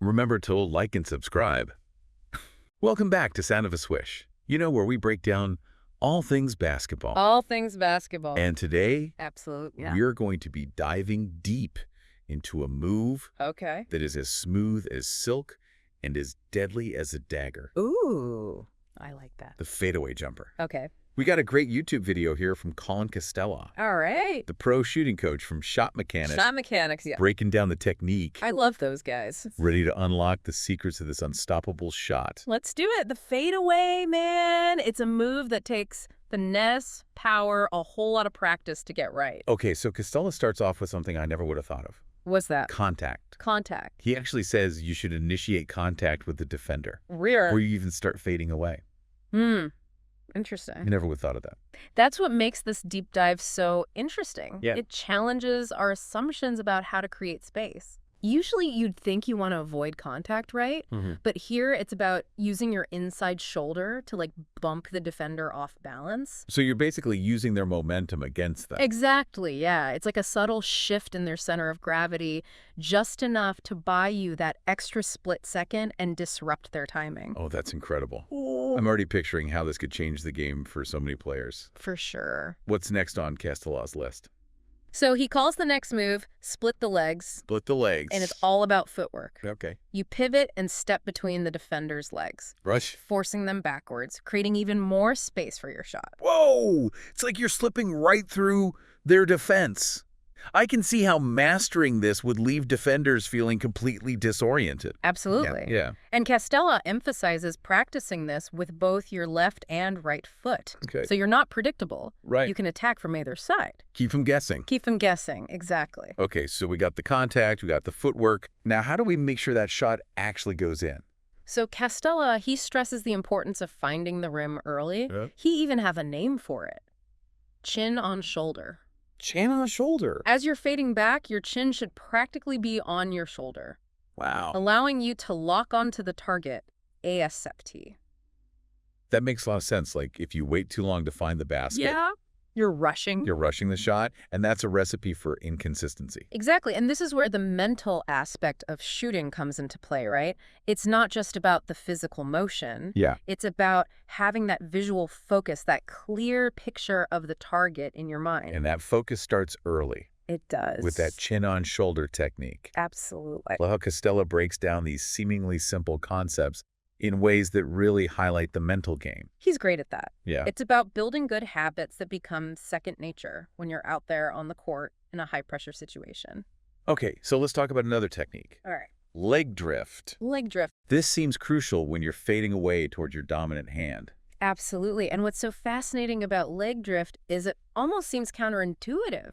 Remember to like and subscribe. Welcome back to Sound of a Swish, where we break down all things basketball. All things basketball. And today, Absolutely. Yeah. we're going to be diving deep into a move Okay. that is as smooth as silk and as deadly as a dagger. Ooh, I like that. The fadeaway jumper. Okay. We got a great YouTube video here from Colin Costello, All right. the pro shooting coach from ShotMechanics, ShotMechanics, yeah. breaking down the technique, I love those guys. ready to unlock the secrets of this unstoppable shot. Let's do it. The fadeaway, man. It's a move that takes finesse, power, a whole lot of practice to get right. Okay, so Costello starts off with something I never would have thought of. What's that? Contact. Contact. He actually says you should initiate contact with the defender, Rear. or you even start fading away. Interesting. I never would have thought of that. That's what makes this deep dive so interesting. Yeah. It challenges our assumptions about how to create space. Usually you'd think you want to avoid contact, right? But here it's about using your inside shoulder to like bump the defender off balance. So you're basically using their momentum against them. Exactly, yeah. It's like a subtle shift in their center of gravity, just enough to buy you that extra split second and disrupt their timing. Oh, that's incredible. I'm already picturing how this could change the game for so many players. For sure. What's next on Castello's list? So he calls the next move, split the legs, Split the legs. and it's all about footwork. Okay. You pivot and step between the defender's legs, Rush. forcing them backwards, creating even more space for your shot. Whoa! It's like you're slipping right through their defense. I can see how mastering this would leave defenders feeling completely disoriented. Absolutely. Yeah. And Costello emphasizes practicing this with both your left and right foot. Okay. So you're not predictable. Right. You can attack from either side. Keep them guessing. Keep them guessing. Exactly. Okay, so we got the contact, we got the footwork. Now, how do we make sure that shot actually goes in? So Costello, he stresses the importance of finding the rim early. Yeah. He even have a name for it. Chin on shoulder. Chin on shoulder. As you're fading back, your chin should practically be on your shoulder, Wow. allowing you to lock onto the target ASAP. That makes a lot of sense. Like, if you wait too long to find the basket, You're rushing. you're rushing the shot, and that's a recipe for inconsistency. Exactly. And this is where the mental aspect of shooting comes into play, right? It's not just about the physical motion. Yeah. It's about having that visual focus, that clear picture of the target in your mind. And that focus starts early It does. with that chin-on-shoulder technique. Absolutely. I love how Costello breaks down these seemingly simple concepts in ways that really highlight the mental game. He's great at that. Yeah. It's about building good habits that become second nature when you're out there on the court in a high-pressure situation. Okay, so let's talk about another technique. All right. Leg drift. Leg drift. This seems crucial when you're fading away toward your dominant hand. Absolutely. And what's so fascinating about leg drift is it almost seems counterintuitive.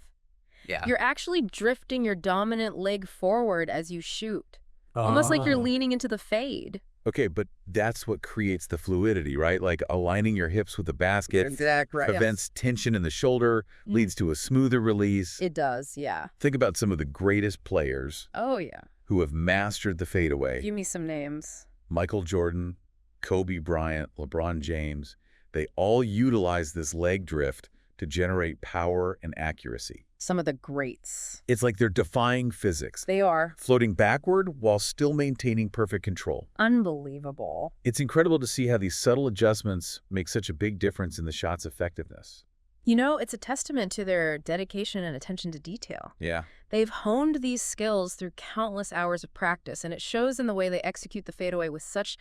Yeah. You're actually drifting your dominant leg forward as you shoot, almost like you're leaning into the fade. Okay, but that's what creates the fluidity, right? Like aligning your hips with the basket Exactly. prevents tension in the shoulder, leads to a smoother release. It does, yeah. Think about some of the greatest players Oh, yeah. who have mastered the fadeaway. Give me some names. Michael Jordan, Kobe Bryant, LeBron James. They all utilize this leg drift to generate power and accuracy. Some of the greats. It's like they're defying physics, They are floating backward while still maintaining perfect control. unbelievable. It's incredible to see how these subtle adjustments make such a big difference in the shot's effectiveness. You know, it's a testament to their dedication and attention to detail. Yeah. They've honed these skills through countless hours of practice, and it shows in the way they execute the fadeaway with such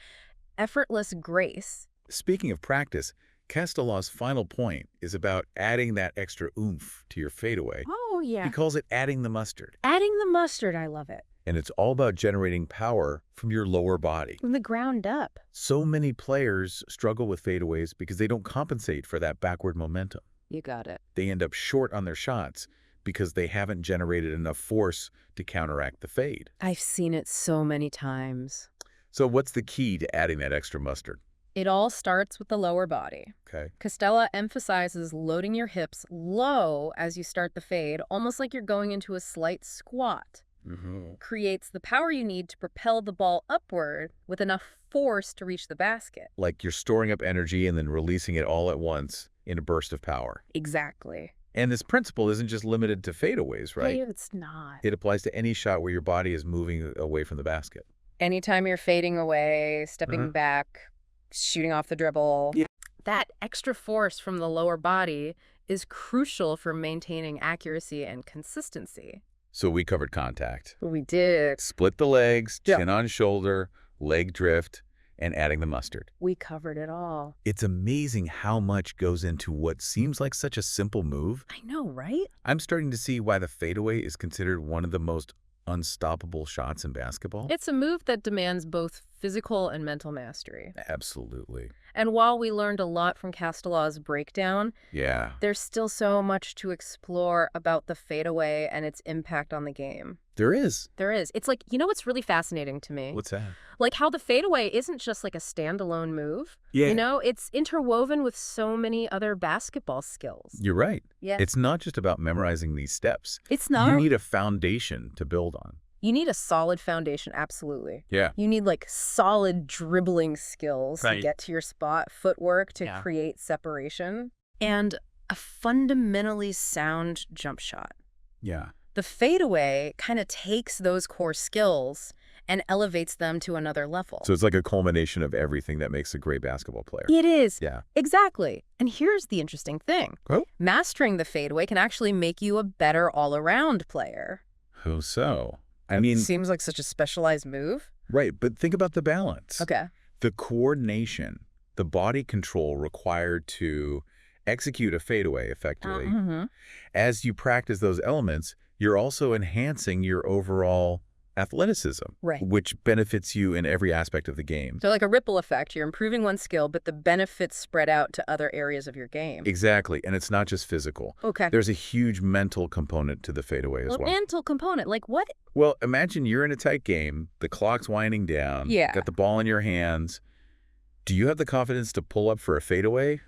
effortless grace. Speaking of practice, Castello's final point is about adding that extra oomph to your fadeaway. Oh, yeah. He calls it adding the mustard. Adding the mustard, I love it. And it's all about generating power from your lower body. From the ground up. So many players struggle with fadeaways because they don't compensate for that backward momentum. You got it. They end up short on their shots because they haven't generated enough force to counteract the fade. I've seen it so many times. So what's the key to adding that extra mustard? It all starts with the lower body. Okay. Costello emphasizes loading your hips low as you start the fade, almost like you're going into a slight squat. Creates the power you need to propel the ball upward with enough force to reach the basket. Like you're storing up energy and then releasing it all at once in a burst of power. Exactly. And this principle isn't just limited to fadeaways, right? Hey, it's not. It applies to any shot where your body is moving away from the basket. Anytime you're fading away, stepping Uh-huh. back, shooting off the dribble, Yeah. that extra force from the lower body is crucial for maintaining accuracy and consistency. So we covered contact. We did. Split the legs, Yeah. chin on shoulder, leg drift, and adding the mustard. We covered it all. It's amazing how much goes into what seems like such a simple move. I know, right? I'm starting to see why the fadeaway is considered one of the most unstoppable shots in basketball. It's a move that demands both physical and mental mastery. Absolutely. And while we learned a lot from Castelaw's breakdown, Yeah. there's still so much to explore about the fadeaway and its impact on the game. There is. There is. It's like, you know what's really fascinating to me? What's that? Like how the fadeaway isn't just like a standalone move. Yeah. You know, it's interwoven with so many other basketball skills. You're right. Yeah. It's not just about memorizing these steps. It's not. You need a foundation to build on. You need a solid foundation, absolutely. Yeah. You need like solid dribbling skills to Right. get to your spot, footwork to Yeah. create separation, and a fundamentally sound jump shot. Yeah. The fadeaway kind of takes those core skills and elevates them to another level. So it's like a culmination of everything that makes a great basketball player. It is. Yeah. Exactly. And here's the interesting thing. Oh. Mastering the fadeaway can actually make you a better all-around player. How so? I mean, Seems like such a specialized move. right, but think about the balance. Okay. The coordination, the body control required to execute a fadeaway effectively. Mhm. As you practice those elements, you're also enhancing your overall athleticism, Right. which benefits you in every aspect of the game. So like a ripple effect, you're improving one skill, but the benefits spread out to other areas of your game. Exactly, and it's not just physical. Okay. There's a huge mental component to the fadeaway as well. Mental component, like what? Well, imagine you're in a tight game, the clock's winding down, Yeah. got the ball in your hands. Do you have the confidence to pull up for a fadeaway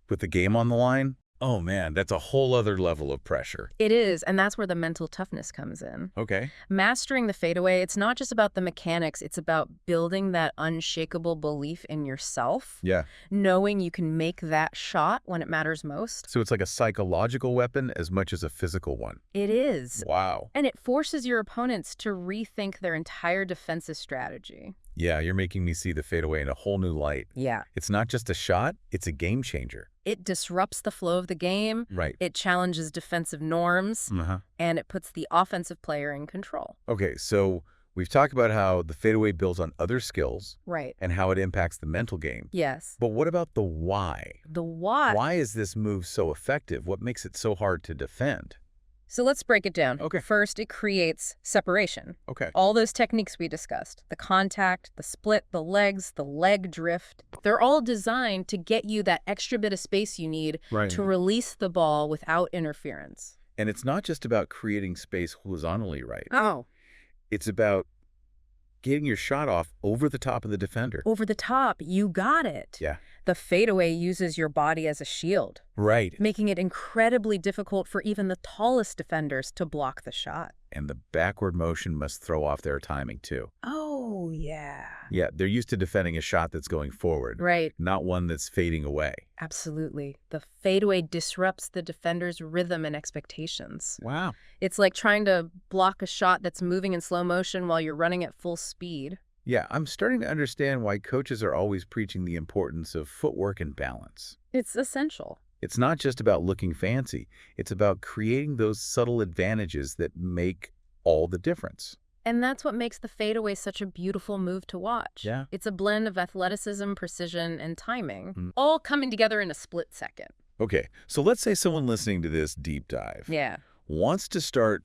with the game on the line? Oh man, that's a whole other level of pressure. It is, and that's where the mental toughness comes in. Okay. Mastering the fadeaway, it's not just about the mechanics, it's about building that unshakable belief in yourself, Yeah. knowing you can make that shot when it matters most. So it's like a psychological weapon as much as a physical one. It is. Wow. And it forces your opponents to rethink their entire defensive strategy. Yeah, you're making me see the fadeaway in a whole new light. Yeah. It's not just a shot, it's a game changer. It disrupts the flow of the game, Right. it challenges defensive norms, Uh-huh. and it puts the offensive player in control. Okay, so we've talked about how the fadeaway builds on other skills Right. and how it impacts the mental game. Yes. But what about the why? The why. Why is this move so effective? What makes it so hard to defend? So let's break it down. Okay. First, it creates separation. Okay. All those techniques we discussed, the contact, the split, the legs, the leg drift, they're all designed to get you that extra bit of space you need Right. to release the ball without interference. And it's not just about creating space horizontally, right? Oh. It's about getting your shot off over the top of the defender. Over the top, you got it. Yeah. The fadeaway uses your body as a shield, Right. making it incredibly difficult for even the tallest defenders to block the shot. And the backward motion must throw off their timing too. Oh, yeah. Yeah, they're used to defending a shot that's going forward, Right. not one that's fading away. Absolutely. The fadeaway disrupts the defender's rhythm and expectations. Wow. It's like trying to block a shot that's moving in slow motion while you're running at full speed. Yeah, I'm starting to understand why coaches are always preaching the importance of footwork and balance. It's essential. It's not just about looking fancy. It's about creating those subtle advantages that make all the difference. And that's what makes the fadeaway such a beautiful move to watch. Yeah. It's a blend of athleticism, precision, and timing, Mm. all coming together in a split second. Okay, so let's say someone listening to this deep dive Yeah. wants to start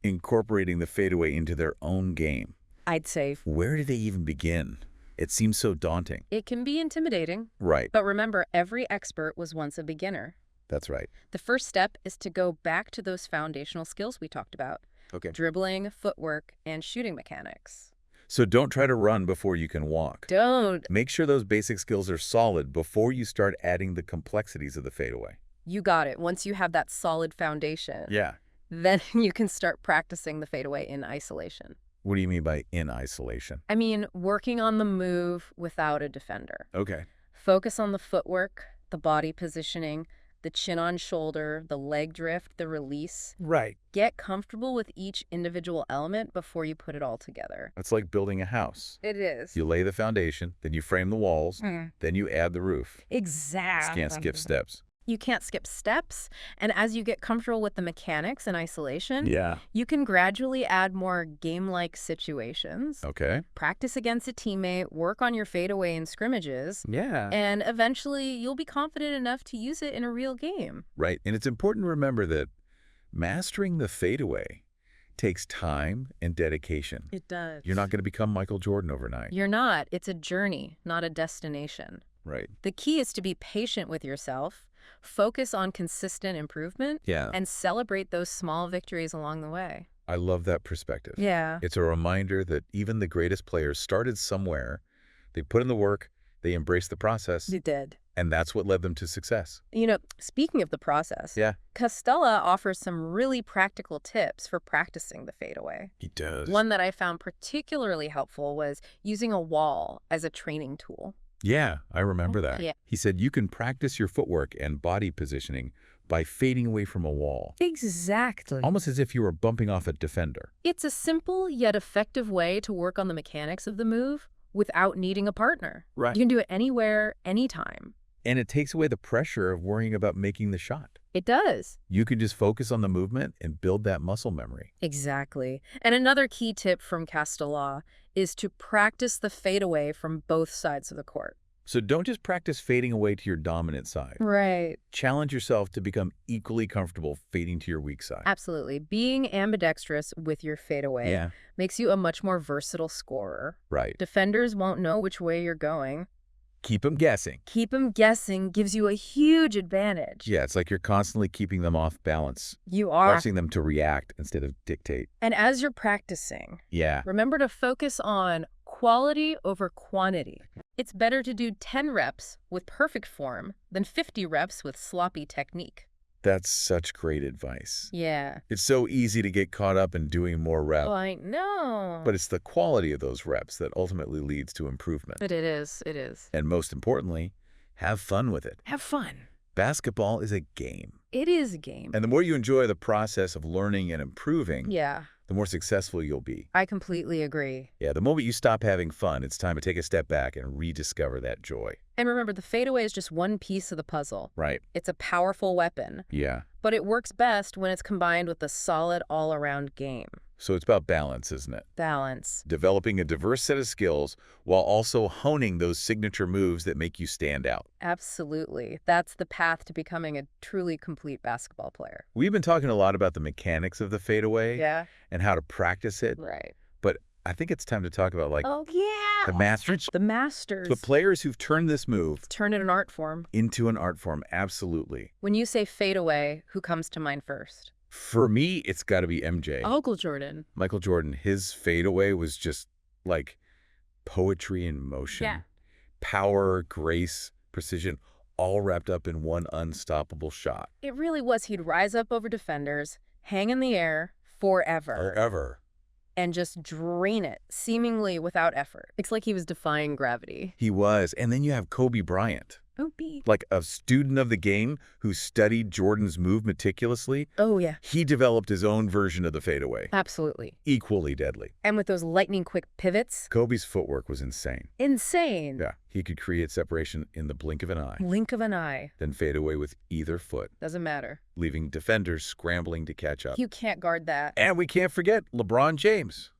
incorporating the fadeaway into their own game. I'd say Where do they even begin? It seems so daunting. it can be intimidating, Right, but remember, every expert was once a beginner. that's right. The first step is to go back to those foundational skills we talked about. Okay. Dribbling, footwork, and shooting mechanics. So don't try to run before you can walk. Don't. Make sure those basic skills are solid before you start adding the complexities of the fadeaway. You got it. Once you have that solid foundation, Yeah. then you can start practicing the fadeaway in isolation. What do you mean by in isolation? I mean, working on the move without a defender. Okay. Focus on the footwork, the body positioning, the chin on shoulder, the leg drift, the release. Right. Get comfortable with each individual element before you put it all together. It's like building a house. It is. You lay the foundation, then you frame the walls, then you add the roof. Exactly. Can't skip steps. You can't skip steps, and as you get comfortable with the mechanics and isolation, Yeah. you can gradually add more game-like situations, Okay. practice against a teammate, work on your fadeaway in scrimmages, Yeah. and eventually you'll be confident enough to use it in a real game. Right. And it's important to remember that mastering the fadeaway takes time and dedication. It does. You're not going to become Michael Jordan overnight. You're not. It's a journey, not a destination. Right. The key is to be patient with yourself, focus on consistent improvement, Yeah. and celebrate those small victories along the way. I love that perspective. Yeah. It's a reminder that even the greatest players started somewhere. They put in the work, they embraced the process, You did. and that's what led them to success. You know, speaking of the process, Yeah. Costella offers some really practical tips for practicing the fadeaway. He does. One that I found particularly helpful was using a wall as a training tool. Yeah, I remember that. Yeah. He said you can practice your footwork and body positioning by fading away from a wall, Exactly. almost as if you were bumping off a defender. It's a simple yet effective way to work on the mechanics of the move without needing a partner. Right. You can do it anywhere, anytime. And it takes away the pressure of worrying about making the shot. It does. You can just focus on the movement and build that muscle memory. Exactly. And another key tip from Costella is to practice the fadeaway from both sides of the court. So don't just practice fading away to your dominant side. Right. Challenge yourself to become equally comfortable fading to your weak side. Absolutely. Being ambidextrous with your fadeaway Yeah, makes you a much more versatile scorer. right. Defenders won't know which way you're going. Keep them guessing. Keep them guessing gives you a huge advantage. Yeah, it's like you're constantly keeping them off balance, You are. forcing them to react instead of dictate. And as you're practicing, Yeah, remember to focus on quality over quantity. It's better to do 10 reps with perfect form than 50 reps with sloppy technique. that's such great advice. Yeah. It's so easy to get caught up in doing more reps, I know. but it's the quality of those reps that ultimately leads to improvement. It is. It is. And most importantly, have fun with it. Have fun. Basketball is a game. It is a game. And the more you enjoy the process of learning and improving, Yeah, the more successful you'll be. I completely agree. Yeah, the moment you stop having fun, it's time to take a step back and rediscover that joy. And remember, the fadeaway is just one piece of the puzzle. Right. It's a powerful weapon, Yeah. but it works best when it's combined with a solid all-around game. So it's about balance, isn't it? Balance. Developing a diverse set of skills while also honing those signature moves that make you stand out. Absolutely. That's the path to becoming a truly complete basketball player. We've been talking a lot about the mechanics of the fadeaway Yeah. and how to practice it, Right. but I think it's time to talk about Oh, yeah. the masters. The masters. The players who've turned this move Turn it an art form. into an art form, absolutely. When you say fadeaway, who comes to mind first? For me, it's got to be MJ. Michael Jordan. Michael Jordan, his fadeaway was just like poetry in motion. Yeah. Power, grace, precision, all wrapped up in one unstoppable shot. It really was. He'd rise up over defenders, hang in the air forever, Forever. and just drain it, seemingly without effort. It's like he was defying gravity. He was. And then you have Kobe Bryant, like a student of the game who studied Jordan's move meticulously. Oh, yeah. He developed his own version of the fadeaway, Absolutely. equally deadly. And with those lightning-quick pivots, Kobe's footwork was insane. insane. Yeah, he could create separation in the blink of an eye, Blink of an eye. then fade away with either foot, Doesn't matter. leaving defenders scrambling to catch up. You can't guard that. And we can't forget LeBron James.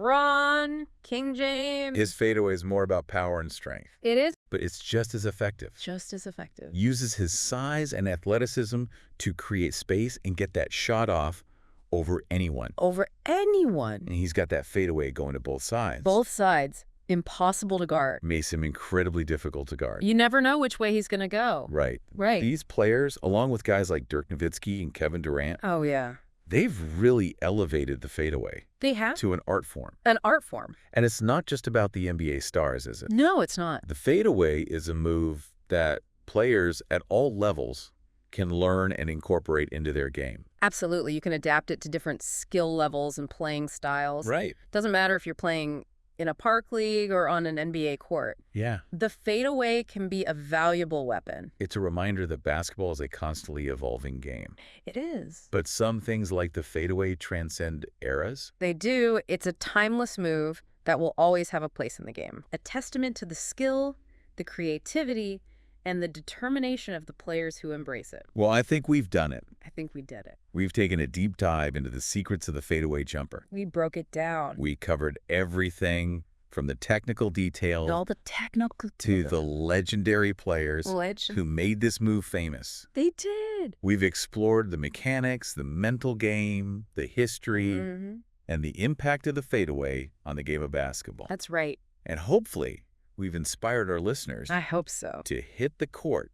LeBron, King James. His fadeaway is more about power and strength, It is but it's just as effective. just as effective. Uses his size and athleticism to create space and get that shot off over anyone. Over anyone. And he's got that fadeaway going to both sides. Both sides. Impossible to guard. Makes him incredibly difficult to guard. You never know which way he's going to go. Right. Right. These players, along with guys like Dirk Nowitzki and Kevin Durant, Oh, yeah. they've really elevated the fadeaway They have to an art form. an art form. And it's not just about the NBA stars, is it? No, it's not. The fadeaway is a move that players at all levels can learn and incorporate into their game. Absolutely. You can adapt it to different skill levels and playing styles. Right. Doesn't matter if you're playing in a park league or on an NBA court. Yeah. The fadeaway can be a valuable weapon. It's a reminder that basketball is a constantly evolving game. It is. But some things like the fadeaway transcend eras. They do. It's a timeless move that will always have a place in the game. A testament to the skill, the creativity, and the determination of the players who embrace it. Well, I think we've done it. I think we did it. We've taken a deep dive into the secrets of the fadeaway jumper. We broke it down. We covered everything from the technical details All the technical to the legendary players Legend. who made this move famous. They did. We've explored the mechanics, the mental game, the history, and the impact of the fadeaway on the game of basketball. That's right. And hopefully, we've inspired our listeners I hope so. to hit the court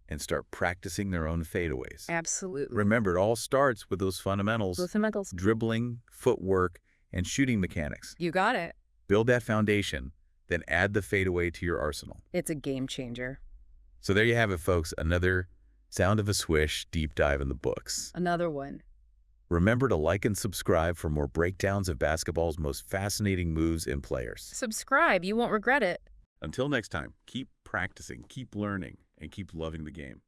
and start practicing their own fadeaways. Absolutely. Remember, it all starts with those fundamentals: Michaels. dribbling, footwork, and shooting mechanics. You got it. Build that foundation, then add the fadeaway to your arsenal. It's a game changer. So there you have it, folks. Another Sound of a Swish deep dive in the books. Another one. Remember to like and subscribe for more breakdowns of basketball's most fascinating moves and players. Subscribe. You won't regret it. Until next time, keep practicing, keep learning, and keep loving the game.